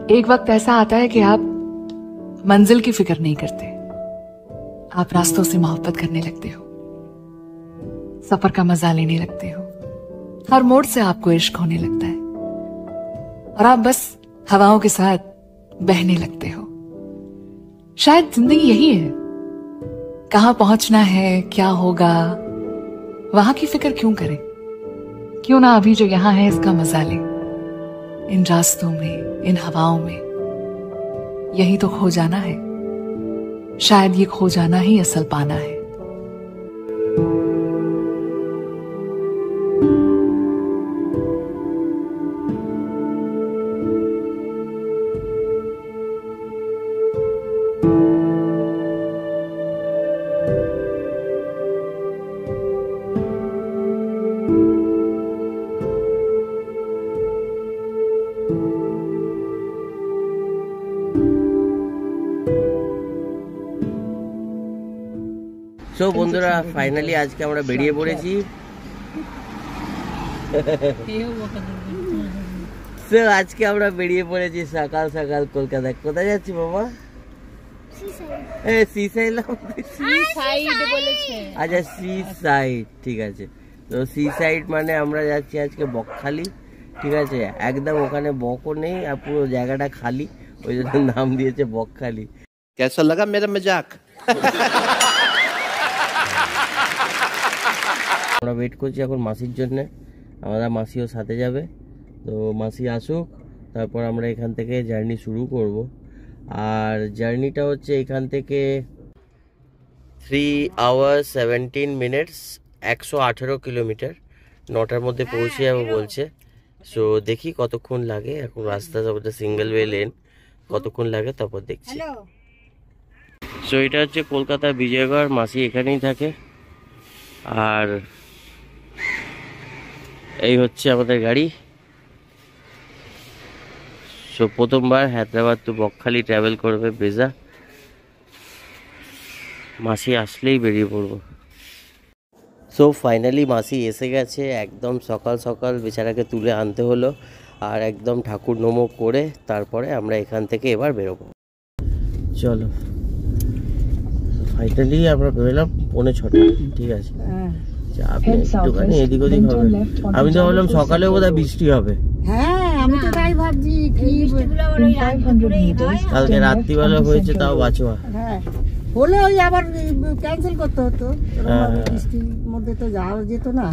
एक वक्त ऐसा आता है कि आप मंजिल की फिक्र नहीं करते, आप रास्तों से मोहब्बत करने लगते हो, सफर का मजा लेने लगते हो, हर मोड़ से आपको इश्क होने लगता है और आप बस हवाओं के साथ बहने लगते हो। शायद जिंदगी यही है, कहां पहुंचना है, क्या होगा, वहां की फिक्र क्यों करें, क्यों ना अभी जो यहां है इसका मजा लें। इन रास्तों में, इन हवाओं में यही तो खो जाना है, शायद ये खो जाना ही असल पाना है। সো বন্ধুরা, ফাইনালি আজকে আমরা বেরিয়ে পড়েছি। সো আজকে আমরা বেরিয়ে পড়েছি সকাল সকাল কলকাতায়। কোথায় যাচ্ছি বাবা? সি সাইড বলেছে। আচ্ছা, সি সাইড, ঠিক আছে। তো সি সাইড মানে আমরা যাচ্ছি আজকে বকখালি, ঠিক আছে। একদম ওখানে বকও নেই আর পুরো জায়গাটা খালি, ওই জন্য নাম দিয়েছে বকখালি। कैसा लगा मेरा मजाक? আমরা ওয়েট করছি এখন মাসির জন্য, আমাদের মাসিও সাথে যাবে। তো মাসি আসুক, তারপর আমরা এখান থেকে জার্নি শুরু করব। আর জার্নিটা হচ্ছে এখান থেকে 3 hours 17 minutes, 118 কিলোমিটার, 9টার মধ্যে পৌঁছে যাবো বলছে। সো দেখি কতক্ষণ লাগে, এখন রাস্তা সবটা সিঙ্গেল ওয়ে লেন, কতক্ষণ লাগে তারপর দেখছি। সো এটা হচ্ছে কলকাতা বিজয়গড়, মাসি এখানেই থাকে। আর এই হচ্ছে আমাদের গাড়ি। সো প্রথমবার হায়দ্রাবাদ টু বকখালি ট্রাভেল করবে ব্রেজা। মাসি আসলেই বেরিয়ে পড়বো। সো ফাইনালি মাসি এসে গেছে, একদম সকাল সকাল বেচারাকে তুলে আনতে হলো আর একদম ঠাকুর নমো করে তারপরে আমরা এখান থেকে এবার বেরোবো। চলো, ফাইনালি আমরা বেরোলাম 5:45, ঠিক আছে। একটুখানি এদিক ওদিক হবে, আমি তো ভাবলাম সকালে বোধহয় বৃষ্টি হবে। হ্যাঁ, আমি তো তাই ভাবছি, কালকে রাত্রিবেলা হয়েছে তাও বাঁচোয়া। হ্যাঁ, হলে ওই আবার ক্যান্সেল করতে হতো, বৃষ্টির মধ্যে তো যাওয়া যেত না।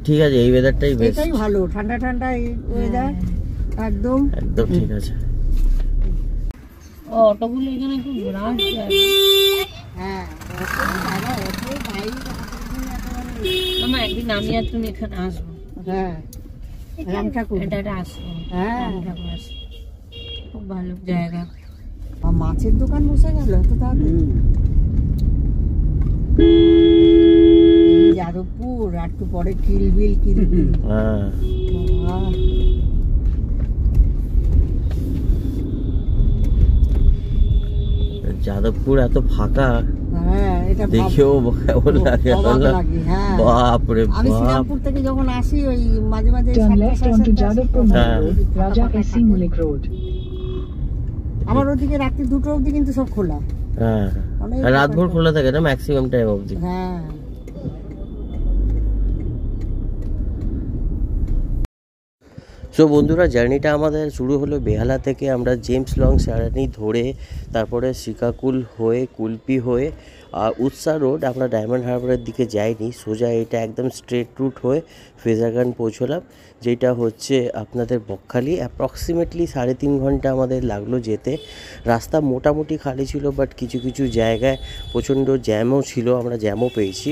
ঠিক আছে, এই ওয়েদারটাই বেশ, এটাই ভালো, ঠান্ডা ঠান্ডা ওয়েদার, একদম একদম ঠিক আছে। অটোগুলো এখানে খুব রাশ যায়। হ্যাঁ, আমার একদিন আমি আর তুমি এখানে আসবো। হ্যাঁ, রাম ঠাকুর, এটা আসবো। হ্যাঁ, রাম ঠাকুর আসবো, খুব ভালো জায়গা। মাছের দোকান বসে গেল তো তাড়াতাড়ি। যাদবপুর আর একটু পরে কিলবিল। যাদবপুর এত ফাঁকা, হ্যাঁ, এটা দেখেও কেমন লাগে। বাপরে বাপ, আমি শ্রীরামপুর থেকে যখন আসি ওই মাঝে মাঝে আমার ওদিকে রাত্রি 2টো অবধি কিন্তু সব খোলা। হ্যাঁ, রাতভর খোলা থাকে না, ম্যাক্সিমাম টাইম অবধি। হ্যাঁ। সো বন্ধুরা, জার্নিটা আমাদের শুরু হলো বেহালা থেকে। আমরা জেমস লং সারানি ধরে তারপরে শ্রীকাকুল হয়ে, কুলপি হয়ে আর উৎসা রোড, আমরা ডায়মন্ড হারবারের দিকে যাইনি, সোজা এটা একদম স্ট্রেট রুট হয়ে ফ্রেজারগান পৌঁছলাম, যেটা হচ্ছে আপনাদের বকখালি। অ্যাপ্রক্সিমেটলি 3.5 ঘন্টা আমাদের লাগলো যেতে। রাস্তা মোটামুটি খালি ছিল, বাট কিছু কিছু জায়গায় প্রচণ্ড জ্যামও ছিল, আমরা জ্যামও পেয়েছি।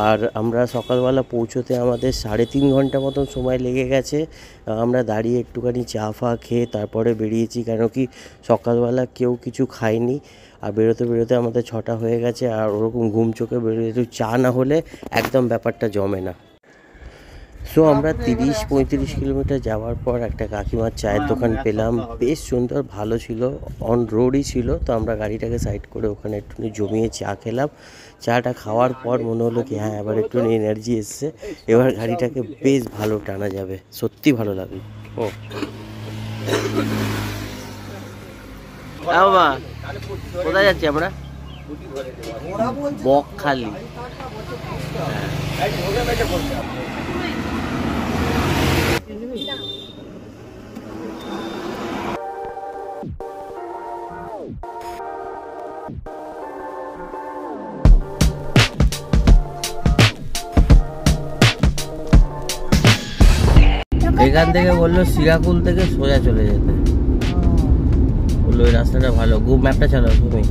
আর আমরা সকালবেলা পৌঁছোতে আমাদের 3.5 ঘন্টা মতন সময় লেগে গেছে। আমরা দাঁড়িয়ে একটুখানি চা ফা খেয়ে তারপরে বেরিয়েছি, কেন কি সকালবেলা কেউ কিছু খায়নি। আর বেরোতে বেরোতে আমাদের 6টা হয়ে গেছে, আর ওরকম ঘুম চোখে বেরোতে একটু চা না হলে একদম ব্যাপারটা জমে না। সো আমরা 30-35 কিলোমিটার যাওয়ার পর একটা কাকিমার চায়ের দোকান পেলাম, বেশ সুন্দর, ভালো ছিল, অন রোডই ছিল। তো আমরা গাড়িটাকে সাইড করে ওখানে একটু জমিয়ে চা খেলাম। চাটা খাওয়ার পর মনে হলো কি হ্যাঁ, এবার একটু এনার্জি এসছে, এবার গাড়িটাকে বেশ ভালো টানা যাবে। সত্যি ভালো লাগলো। ও বাবা কোথায় যাচ্ছি আমরা? বকখালি। এখান থেকে বললো সিরাকুল থেকে সোজা চলে যেতে, বললো ওই রাস্তাটা ভালো। গুগল ম্যাপটা চালাও তুমি।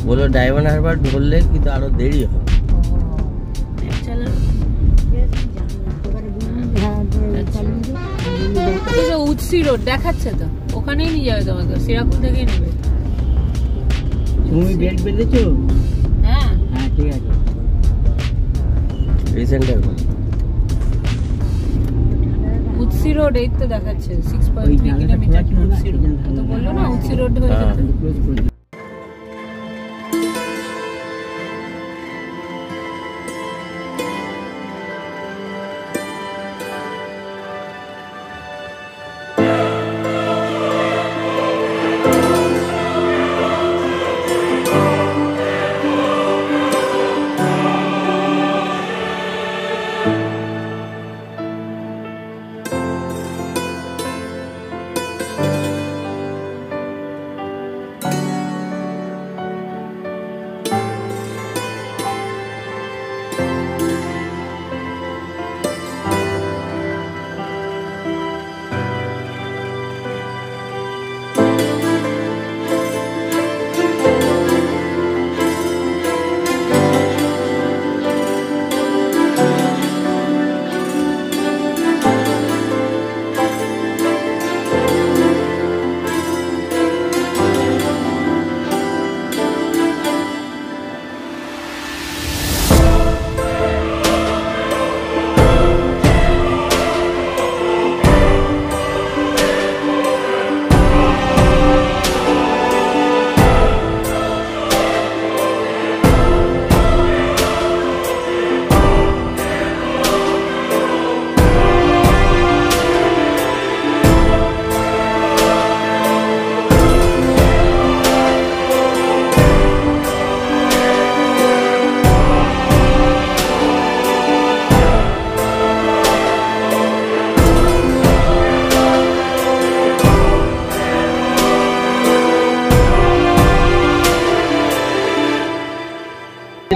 বললো ডায়মন্ড হারবার ধরলে কিন্তু আরো দেরি হবে। উৎসি রোড দেখাচ্ছে তো, ওখানেই নিয়ে যাবে তোমাকে, সিরাকুল থেকেই নেবে। তুমি বেল্ট বেঁধেছো? হ্যাঁ হ্যাঁ ঠিক আছে। রিসেন্ট উৎসি রোড এই তো দেখাচ্ছে 6.3 কিলোমিটার। উৎসি রোড তো বললো না, উৎসি রোড হয়ে যেতে। ক্লোজ করে দিই।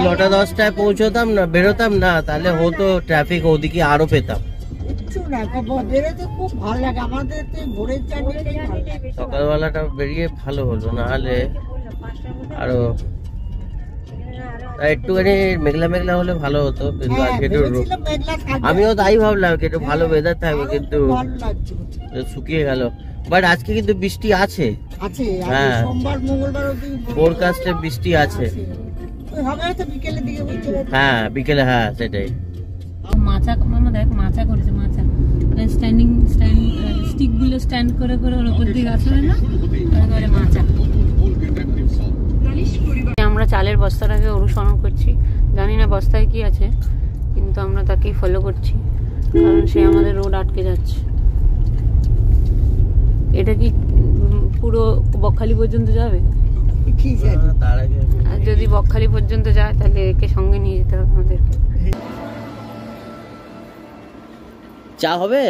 নটা 10টায় পৌঁছতাম না, বেরোতাম না, তাহলে হতো ট্রাফিক ওদিকে আরো পেতাম। কিচ্ছু না, বেরোতে খুব ভালো লাগে আমাদের তো ভোরের জার্নিটাই ভালো লাগে। সকালবেলাটা বেরিয়ে ভালো হলো, না হলে আরো একটুখানি মেঘলা মেঘলা হলে ভালো হতো, কিন্তু আজকে একটু আমিও তাই ভাবলাম একটু ভালো ওয়েদার থাকবে, কিন্তু শুকিয়ে গেল। বাট আজকে কিন্তু বৃষ্টি আছে, হ্যাঁ সোমবার মঙ্গলবার অবধি ফোরকাস্টে বৃষ্টি আছে। হবে হয়তো বিকেলের দিকে বুঝতে পারছি। হ্যাঁ বিকেলে, হ্যাঁ সেটাই। মাচা মামা দেখ, মাচা করেছে, মাচা স্ট্যান্ডিং স্টিক গুলো স্ট্যান্ড করে করে ওর উপর দিকে আছে না, তারপরে মাচা। আমরা চালের বস্তাটাকে অনুসরণ করছি, জানি না বস্তায় কি আছে, কিন্তু আমরা তাকেই ফলো করছি, কারণ সে আমাদের রোড আটকে যাচ্ছে। এটা কি পুরো বকখালি পর্যন্ত যাবে? ঠিক আছে, তার আগে আর যদি বকখালি পর্যন্ত যায় তাহলে একে সঙ্গে নিয়ে যেতে হবে আমাদেরকে। চা হবে?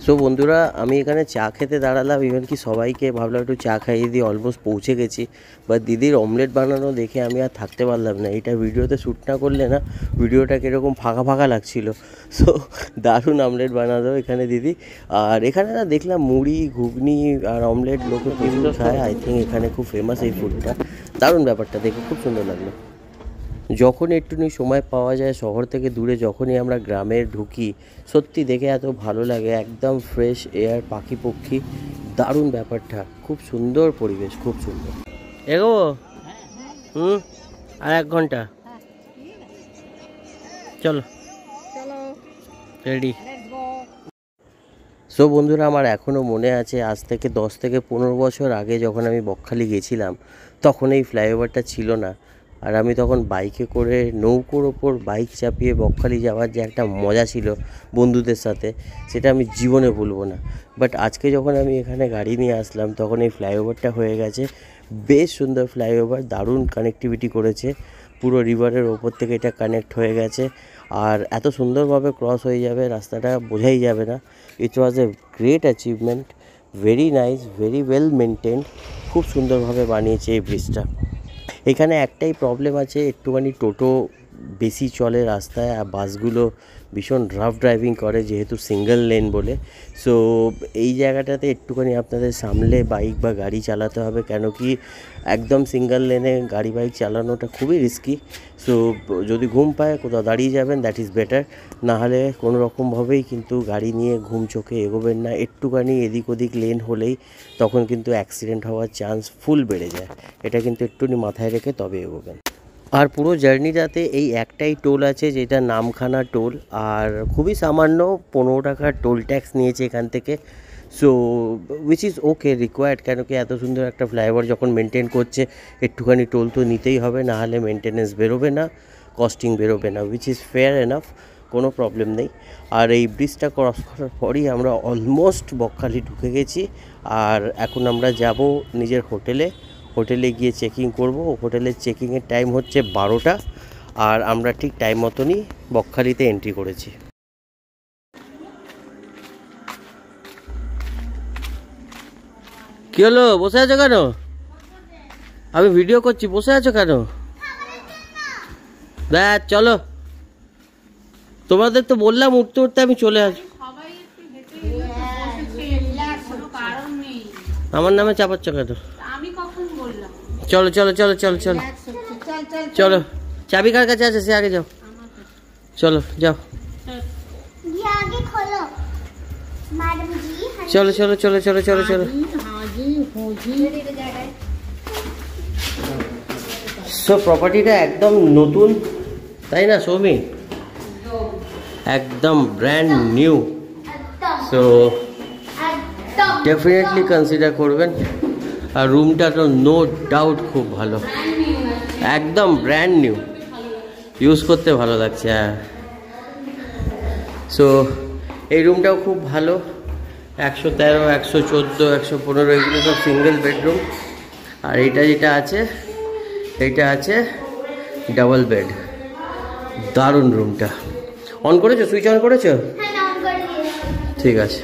সো বন্ধুরা, আমি এখানে চা খেতে দাঁড়ালাম, ইভেন কি সবাইকে ভাবলাম একটু চা খাইয়ে দিয়ে অলমোস্ট পৌঁছে গেছি। বাট দিদির অমলেট বানানো দেখে আমি আর থাকতে পারলাম না, এটা ভিডিওতে শ্যুট না করলে না ভিডিওটা কীরকম ফাঁকা ফাঁকা লাগছিল। সো দারুণ অমলেট বানালো এখানে দিদি। আর এখানে না দেখলাম মুড়ি, ঘুগনি আর অমলেট লোকে প্রচুর খায়। আই থিঙ্ক এখানে খুব ফেমাস এই ফুডটা। দারুণ ব্যাপারটা দেখে খুব সুন্দর লাগলো। যখন একটুখানি সময় পাওয়া যায় শহর থেকে দূরে, যখনই আমরা গ্রামে ঢুকি, সত্যি দেখে এত ভালো লাগে। একদম ফ্রেশ এয়ার, পাখি পক্ষী, দারুণ ব্যাপারটা, খুব সুন্দর পরিবেশ, খুব সুন্দর। এগোবো? আর 1 ঘন্টা, চলো রেডি। সো বন্ধুরা, আমার এখনও মনে আছে আজ থেকে 10 থেকে 15 বছর আগে যখন আমি বকখালি গেছিলাম, তখন এই ফ্লাইওভারটা ছিল না। আর আমি তখন বাইকে করে নৌকোর ওপর বাইক চাপিয়ে বকখালি যাওয়ার যে একটা মজা ছিল বন্ধুদের সাথে, সেটা আমি জীবনে ভুলবো না। বাট আজকে যখন আমি এখানে গাড়ি নিয়ে আসলাম তখন এই ফ্লাইওভারটা হয়ে গেছে, বেশ সুন্দর ফ্লাইওভার, দারুণ কানেক্টিভিটি করেছে, পুরো রিভারের ওপর থেকে এটা কানেক্ট হয়ে গেছে। আর এত সুন্দরভাবে ক্রস হয়ে যাবে রাস্তাটা বোঝাই যাবে না। It was a great achievement, very nice, very well maintained, খুব সুন্দরভাবে বানিয়েছে এই ব্রিজটা। এখানে একটাই প্রবলেম আছে, একটুখানি টোটো বেশি চলে রাস্তায়, আর বাসগুলো ভীষণ রাফ ড্রাইভিং করে যেহেতু সিঙ্গেল লেন বলে। সো এই জায়গাটাতে একটুখানি আপনাদের সামলে বাইক বা গাড়ি চালাতে হবে, কেন কি একদম সিঙ্গেল লেনে গাড়ি বাইক চালানোটা খুবই রিস্কি। সো যদি ঘুম পায় কোথাও দাঁড়িয়ে যাবেন, দ্যাট ইজ বেটার। নাহলে কোনো রকমভাবেই কিন্তু গাড়ি নিয়ে ঘুম চোখে এগোবেন না। একটুখানি এদিক ওদিক লেন হলেই তখন কিন্তু অ্যাক্সিডেন্ট হওয়ার চান্স ফুল বেড়ে যায়। এটা কিন্তু একটুখানি মাথায় রেখে তবে এগোবেন। আর পুরো জার্নিটাতে এই একটাই টোল আছে, যেটা নামখানা টোল, আর খুবই সামান্য 15 টাকার টোল ট্যাক্স নিয়েছে এখান থেকে। So which is okay, required, কেন কি এত সুন্দর একটা ফ্লাইওভার যখন মেনটেন করছে একটুখানি টোল তো নিতেই হবে, না হলে মেনটেনেন্স বেরোবে না, কস্টিং বেরোবে না, উইচ ইজ ফেয়ার এনাফ, কোনো প্রবলেম নেই। আর এই ব্রিজটা ক্রস করার পরই আমরা অলমোস্ট বকখালি ঢুকে গেছি। আর এখন আমরা যাব নিজের হোটেলে গিয়ে চেকিং করব। হোটেলের চেকিংয়ের টাইম হচ্ছে 12টা, আর আমরা ঠিক টাইম মতনই বকখালিতে এন্ট্রি করেছি। কি হলো, বসে আছো কেন? আমি ভিডিও করছি, বসে আছো কেন? দেখ চলো, তোমাদের তো বললাম উঠতে উঠতে আমি চলে আসবো। আমার নামে চাপাচ্ছ কেন? চলো চলো চলো চলো চলো চলো, চাবি কার কাছে আছে সে আগে যাও, চলো যাও, চলো চলো চলো চলো চলো চলো। সো প্রপার্টিটা একদম নতুন, তাই না সৌমি? একদম brand new. So definitely consider করবেন। আর রুমটা তো নো ডাউট খুব ভালো, একদম ব্র্যান্ড নিউ, ইউজ করতে ভালো লাগছে। হ্যাঁ, সো এই রুমটাও খুব ভালো, 113, 114, 115 এগুলো সব সিঙ্গেল বেডরুম। আর এইটা যেটা আছে, এইটা আছে ডাবল বেড। দারুণ রুমটা। অন করেছো? সুইচ অন করেছো? ঠিক আছে।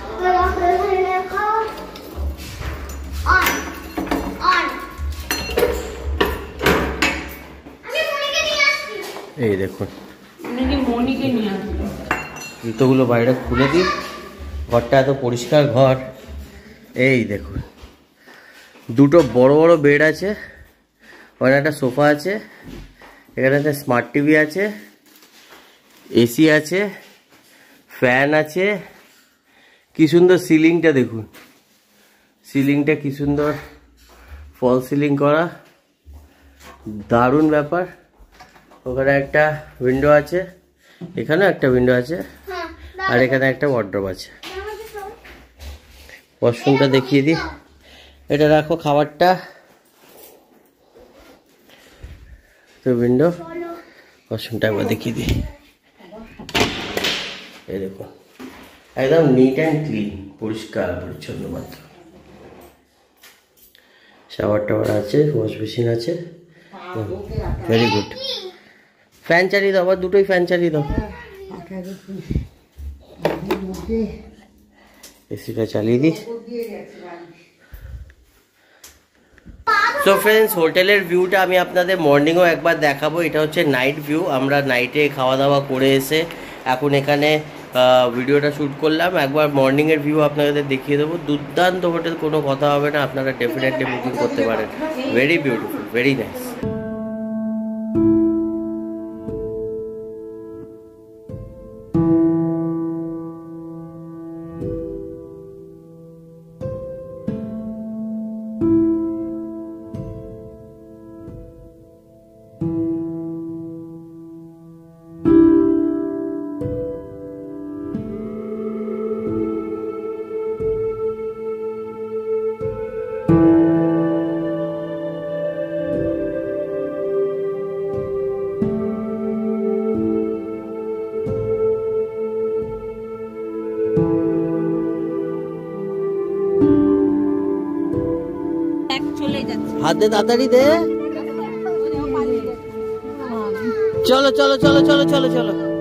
এই দেখুন, জুতোগুলো বাইরে খুলে দিই, ঘরটা এত পরিষ্কার ঘর। এই দেখুন, দুটো বড় বড় বেড আছে, ওখানে একটা সোফা আছে, এখানে একটা স্মার্ট টিভি আছে, এসি আছে, ফ্যান আছে। কি সুন্দর সিলিংটা দেখুন, সিলিংটা কি সুন্দর ফল সিলিং করা, দারুণ ব্যাপার। ওখানে একটা উইন্ডো আছে, এখানেও একটা উইন্ডো আছে, আর এখানে একটা ওয়ার্ড্রোব আছে। ওয়াশরুমটা দেখিয়ে দিই, এটা রাখো খাবারটা, তো উইন্ডো, ওয়াশরুমটা একবার দেখিয়ে দিই। এই দেখুন, একদম নিট অ্যান্ড ক্লিন, পরিষ্কার পরিচ্ছন্ন মাত্র। শাওয়ার টাওয়ার আছে, ওয়াশ বেসিন আছে, ভেরি গুড। ফ্যান চালিয়ে দাও, আবার দুটোই ফ্যান চালিয়ে দাও। এসিটা চালিয়ে দিই। সো ফ্রেন্ডস, হোটেলের ভিউটা আমি আপনাদের মর্নিংও একবার দেখাবো। এটা হচ্ছে নাইট ভিউ। আমরা নাইটে খাওয়া দাওয়া করে এসে এখন এখানে ভিডিওটা শ্যুট করলাম। একবার মর্নিংয়ের ভিউ আপনাদের দেখিয়ে দেবো। দুর্দান্ত হোটেল, কোনো কথা হবে না, আপনারা ডেফিনেটলি বুকিং করতে পারেন। Very beautiful, very nice. হাত দে, তাড়াতাড়ি দে। চলো চলো চলো চলো চলো চলো।